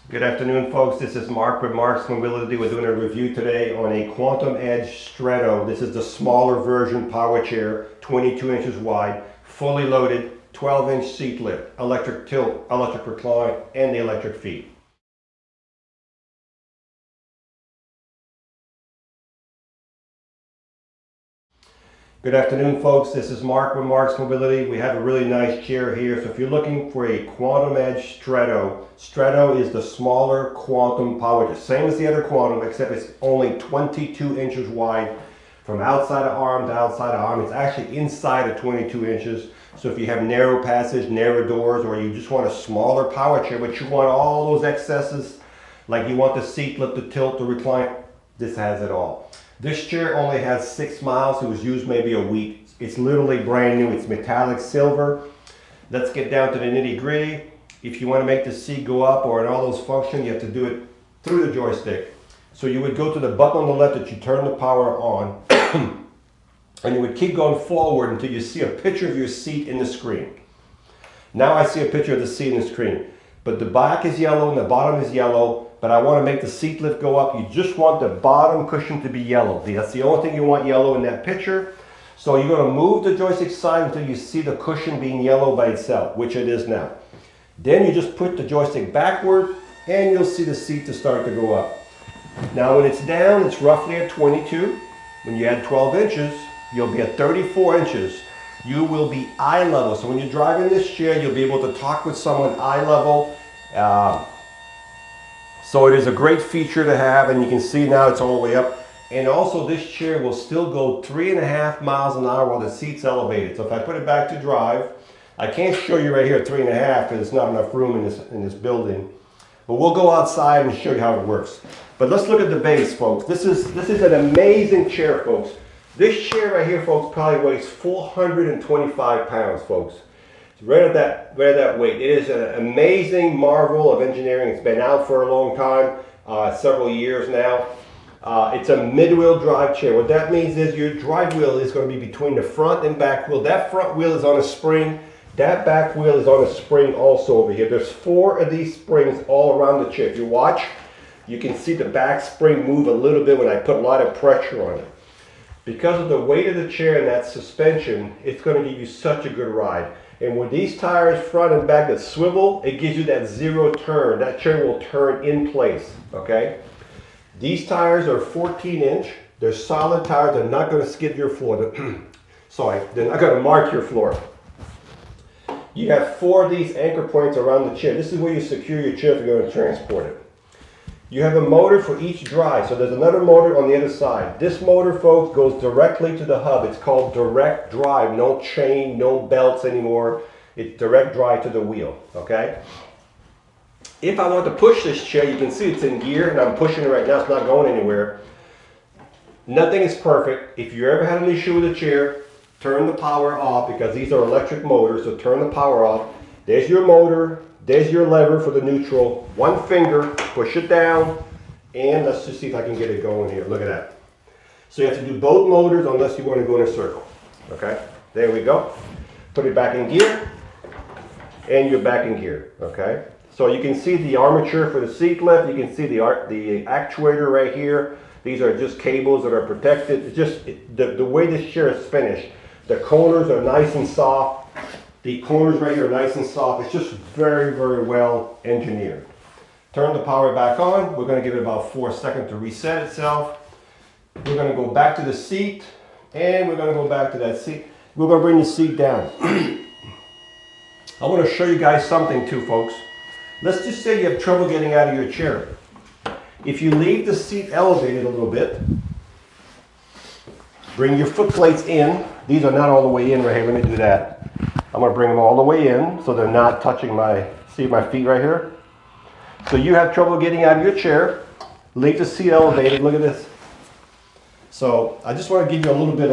Good afternoon, folks. This is Marc with Marc's Mobility. We're doing a review today on a Quantum Edge Stretto. This is the smaller version power chair, 22 inches wide, fully loaded, 12-inch seat lift, electric tilt, electric recline, and the electric feet. Good afternoon, folks. This is Marc with Marc's Mobility. We have a really nice chair here. So if you're looking for a Quantum Edge Stretto, Stretto is the smaller Quantum power chair. Same as the other Quantum, except it's only 22 inches wide from outside of arm to outside of arm. It's actually inside of 22 inches. So if you have narrow passage, narrow doors, or you just want a smaller power chair, but you want all those excesses, like you want the seat lift, the tilt, the recline, this has it all. This chair only has 6 miles. It was used maybe a week. It's literally brand new. It's metallic silver. Let's get down to the nitty gritty. If you want to make the seat go up or in all those functions, you have to do it through the joystick. So you would go to the button on the left that you turn the power on, and you would keep going forward until you see a picture of your seat in the screen. Now I see a picture of the seat in the screen, but the back is yellow and the bottom is yellow. But I want to make the seat lift go up. You just want the bottom cushion to be yellow. That's the only thing you want yellow in that picture. So you're going to move the joystick side until you see the cushion being yellow by itself, which it is now. Then you just put the joystick backward and you'll see the seat to start to go up. Now when it's down, it's roughly at 22. When you add 12 inches, you'll be at 34 inches. You will be eye level. So when you're driving this chair, you'll be able to talk with someone eye level. So it is a great feature to have, and you can see now it's all the way up. And also this chair will still go 3.5 miles an hour while the seat's elevated. So if I put it back to drive, I can't show you right here 3.5 because there's not enough room in this building. But we'll go outside and show you how it works. But let's look at the base, folks. This is an amazing chair, folks. This chair right here, folks, probably weighs 425 pounds, folks. Right at that weight. It is an amazing marvel of engineering. It's been out for a long time, several years now. It's a mid-wheel drive chair. What that means is your drive wheel is going to be between the front and back wheel. That front wheel is on a spring. That back wheel is on a spring also over here. There's 4 of these springs all around the chair. If you watch, you can see the back spring move a little bit when I put a lot of pressure on it. Because of the weight of the chair and that suspension, it's going to give you such a good ride. And with these tires front and back that swivel, it gives you that 0 turn. That chair will turn in place, okay? These tires are 14-inch. They're solid tires. They're not going to skid your floor. Sorry, they're not going to mark your floor. You have 4 of these anchor points around the chair. This is where you secure your chair if you're going to transport it. You have a motor for each drive, so there's another motor on the other side. This motor, folks, goes directly to the hub. It's called direct drive. No chain, no belts anymore. It's direct drive to the wheel, okay? If I want to push this chair, you can see it's in gear, and I'm pushing it right now. It's not going anywhere. Nothing is perfect. If you ever had an issue with a chair, turn the power off, because these are electric motors, so turn the power off. There's your motor. There's your lever for the neutral. One finger, push it down, and let's just see if I can get it going here. Look at that. So you have to do both motors unless you want to go in a circle. Okay, there we go. Put it back in gear, and you're back in gear. Okay, so you can see the armature for the seat lift. You can see the actuator right here. These are just cables that are protected. It's just the way this chair is finished. The corners are nice and soft. The corners right here are nice and soft. It's just very, very well engineered. Turn the power back on. We're going to give it about 4 seconds to reset itself. We're going to go back to the seat, and we're going to go back to that seat. We're going to bring the seat down. I want to show you guys something too, folks. Let's just say you have trouble getting out of your chair. If you leave the seat elevated a little bit, bring your foot plates in. These are not all the way in right here. Let me do that. I'm going to bring them all the way in so they're not touching my feet right here. So you have trouble getting out of your chair. Leave the seat elevated. Look at this. So I just want to give you a little bit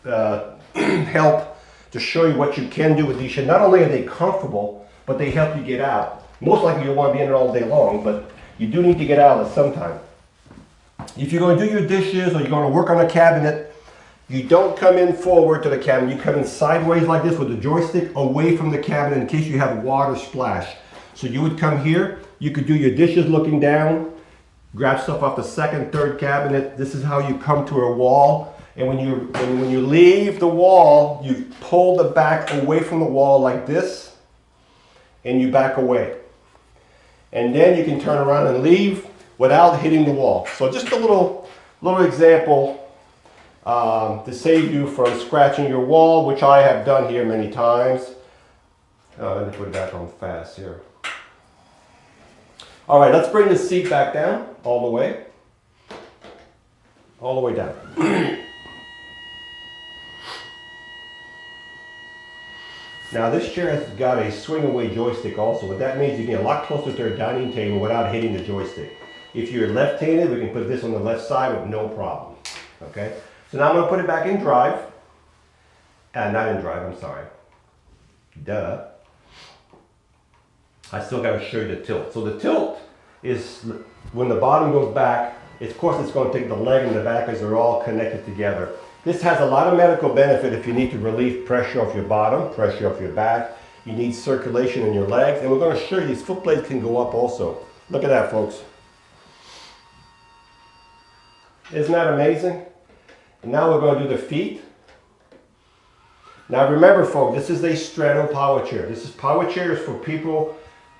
of help to show you what you can do with these chairs. Not only are they comfortable, but they help you get out. Most likely you'll want to be in it all day long, but you do need to get out at some time. If you're going to do your dishes or you're going to work on a cabinet, you don't come in forward to the cabinet. You come in sideways like this with the joystick away from the cabinet in case you have water splash. So you would come here, You could do your dishes looking down, grab stuff off the second, third cabinet. This is how you come to a wall. And when you leave the wall, you pull the back away from the wall like this, and you back away. And then you can turn around and leave without hitting the wall. So just a little example to save you from scratching your wall, which I have done here many times. Let me put it back on fast here. All right, let's bring the seat back down all the way. All the way down. Now this chair has got a swing away joystick also. What that means, you can get a lot closer to a dining table without hitting the joystick. If you're left-handed, we can put this on the left side with no problem. Okay? So now I'm going to put it back in drive. Not in drive, I'm sorry. Duh. I still got to show you the tilt. So the tilt is when the bottom goes back, of course it's going to take the leg and the back as they're all connected together. This has a lot of medical benefit if you need to relieve pressure off your bottom, pressure off your back. You need circulation in your legs. And we're going to show you these foot plates can go up also. Look at that, folks. Isn't that amazing? And now we're going to do the feet. Now remember, folks, this is a Stretto Powerchair. This is Powerchairs for people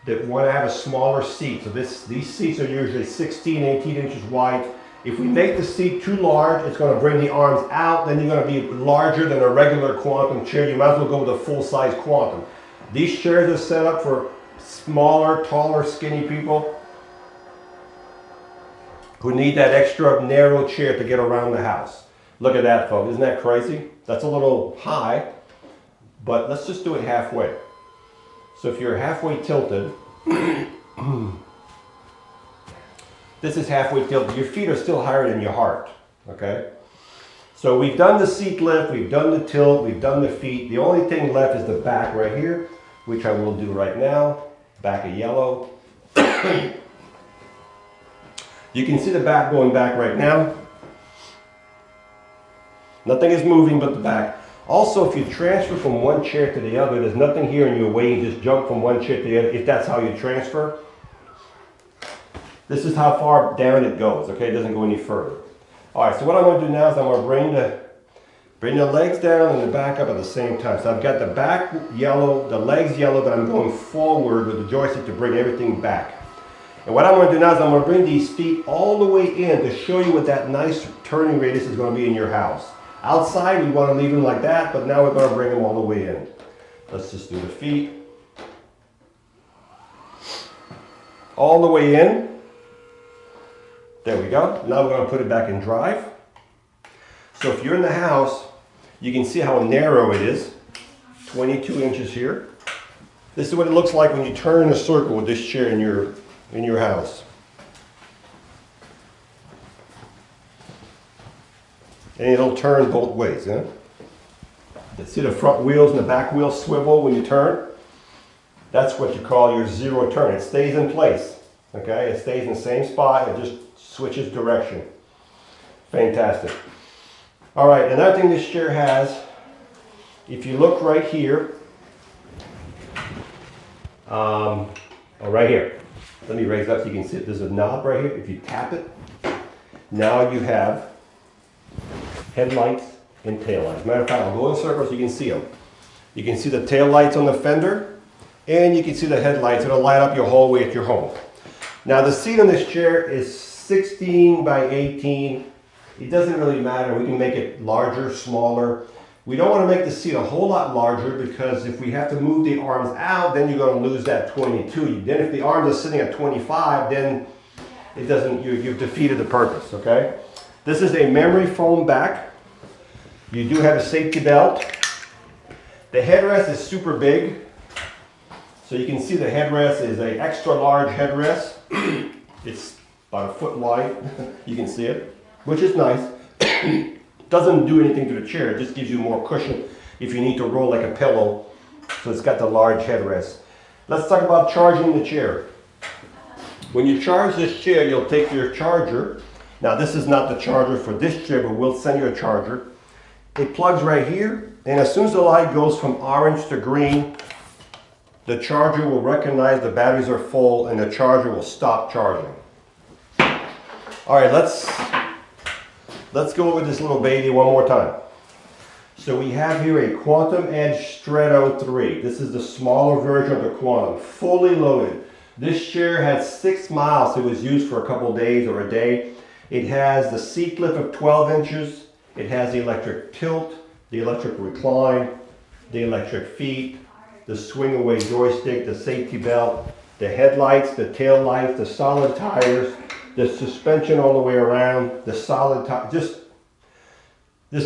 that want to have a smaller seat. So these seats are usually 16, 18 inches wide. If we make the seat too large, it's going to bring the arms out. Then you're going to be larger than a regular Quantum chair. You might as well go with a full-size Quantum. These chairs are set up for smaller, taller, skinny people who need that extra narrow chair to get around the house. Look at that, folks. Isn't that crazy? That's a little high, but let's just do it halfway. So if you're halfway tilted, this is halfway tilted. Your feet are still higher than your heart, okay? So we've done the seat lift, we've done the tilt, we've done the feet. The only thing left is the back right here, which I will do right now. Back of yellow. You can see the back going back right now. Nothing is moving but the back. Also, if you transfer from one chair to the other, there's nothing here in your way. You just jump from one chair to the other, if that's how you transfer. This is how far down it goes, okay? It doesn't go any further. All right, so what I'm going to do now is I'm going to bring the legs down and the back up at the same time. So I've got the back yellow, the legs yellow, but I'm going forward with the joystick to bring everything back. And what I'm going to do now is I'm going to bring these feet all the way in to show you what that nice turning radius is going to be in your house. Outside, we want to leave them like that, but now we're going to bring them all the way in. Let's just do the feet. All the way in. There we go. Now we're going to put it back in drive. So if you're in the house, you can see how narrow it is. 22 inches here. This is what it looks like when you turn in a circle with this chair in your house. And it'll turn both ways. Yeah? You see the front wheels and the back wheels swivel when you turn? That's what you call your zero turn. It stays in place. Okay? It stays in the same spot. It just switches direction. Fantastic. All right, another thing this chair has, if you look right here, right here. Let me raise up so you can see it. There's a knob right here. If you tap it, now you have headlights and taillights. Matter of fact, I'll go in circles so you can see them. You can see the taillights on the fender, and you can see the headlights. It'll light up your hallway at your home. Now the seat on this chair is 16 by 18. It doesn't really matter. We can make it larger, smaller. We don't want to make the seat a whole lot larger because if we have to move the arms out, then you're going to lose that 22. Then if the arms are sitting at 25, then it doesn't, you've defeated the purpose, okay? This is a memory foam back. You do have a safety belt. The headrest is super big. So you can see the headrest is an extra large headrest. It's about a foot wide. You can see it, which is nice. Doesn't do anything to the chair. It just gives you more cushion if you need to roll like a pillow. So it's got the large headrest. Let's talk about charging the chair. When you charge this chair, you'll take your charger. Now this is not the charger for this chair, but we'll send you a charger. It plugs right here, and as soon as the light goes from orange to green, the charger will recognize the batteries are full and the charger will stop charging. All right, let's go over this little baby one more time. So we have here a Quantum Edge Stretto 3. This is the smaller version of the Quantum, fully loaded. This chair has 6 miles. It was used for a couple days or a day. It has the seat lift of 12 inches. It has the electric tilt, the electric recline, the electric feet, the swing away joystick, the safety belt, the headlights, the tail lights, the solid tires, the suspension all the way around, the solid tire. This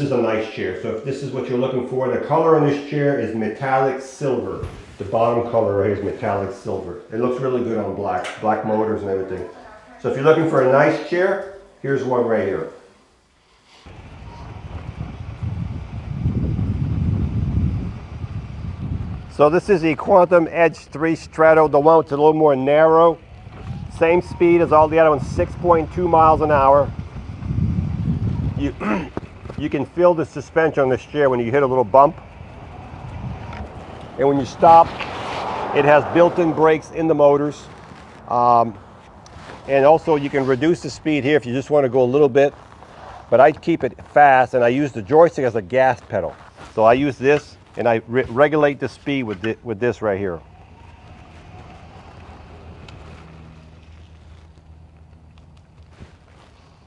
is a nice chair. So if this is what you're looking for, the color on this chair is metallic silver. The bottom color right here is metallic silver. It looks really good on black motors and everything. So if you're looking for a nice chair, here's one right here. So this is the Quantum Edge 3 Stretto, the one that's a little more narrow. Same speed as all the other ones, 6.2 miles an hour. You can feel the suspension on this chair when you hit a little bump. And when you stop, it has built-in brakes in the motors. And also you can reduce the speed here if you just want to go a little bit. But I keep it fast and I use the joystick as a gas pedal. So I use this and I regulate the speed with this right here.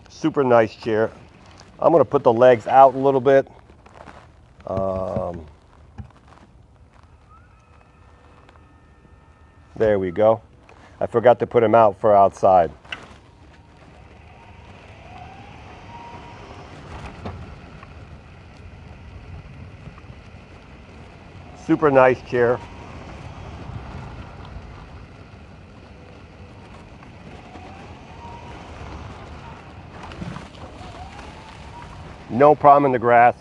Super nice chair. I'm going to put the legs out a little bit. There we go. I forgot to put them out for outside. Super nice chair. No problem in the grass.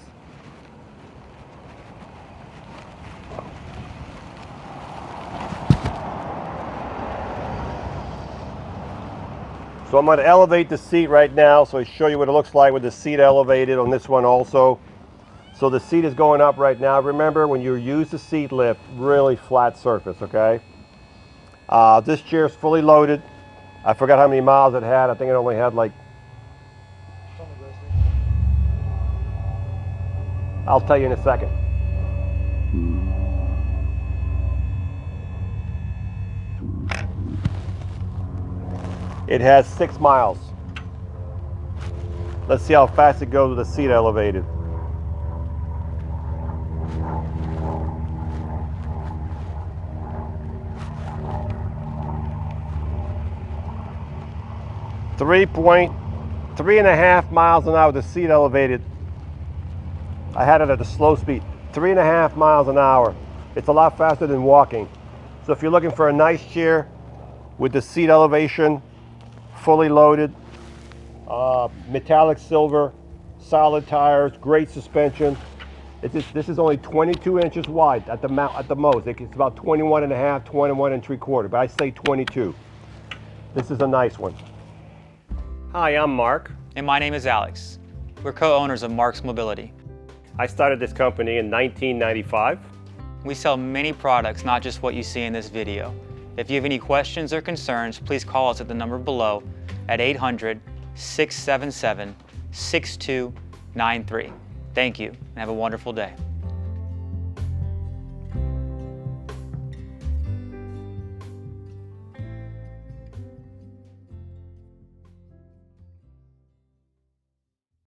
So I'm going to elevate the seat right now so I show you what it looks like with the seat elevated on this one also. So the seat is going up right now. Remember, when you use the seat lift, really flat surface, okay? This chair is fully loaded. I forgot how many miles it had. I think it only had like... I'll tell you in a second. It has 6 miles. Let's see how fast it goes with the seat elevated. Three and a half miles an hour with the seat elevated. I had it at a slow speed, 3.5 miles an hour. It's a lot faster than walking. So if you're looking for a nice chair with the seat elevation, fully loaded, metallic silver, solid tires, great suspension. This is only 22 inches wide at the most. It's about 21.5, 21.75, but I say 22. This is a nice one. Hi, I'm Mark. And my name is Alex. We're co-owners of Marc's Mobility. I started this company in 1995. We sell many products, not just what you see in this video. If you have any questions or concerns, please call us at the number below at 800-677-6293. Thank you and have a wonderful day.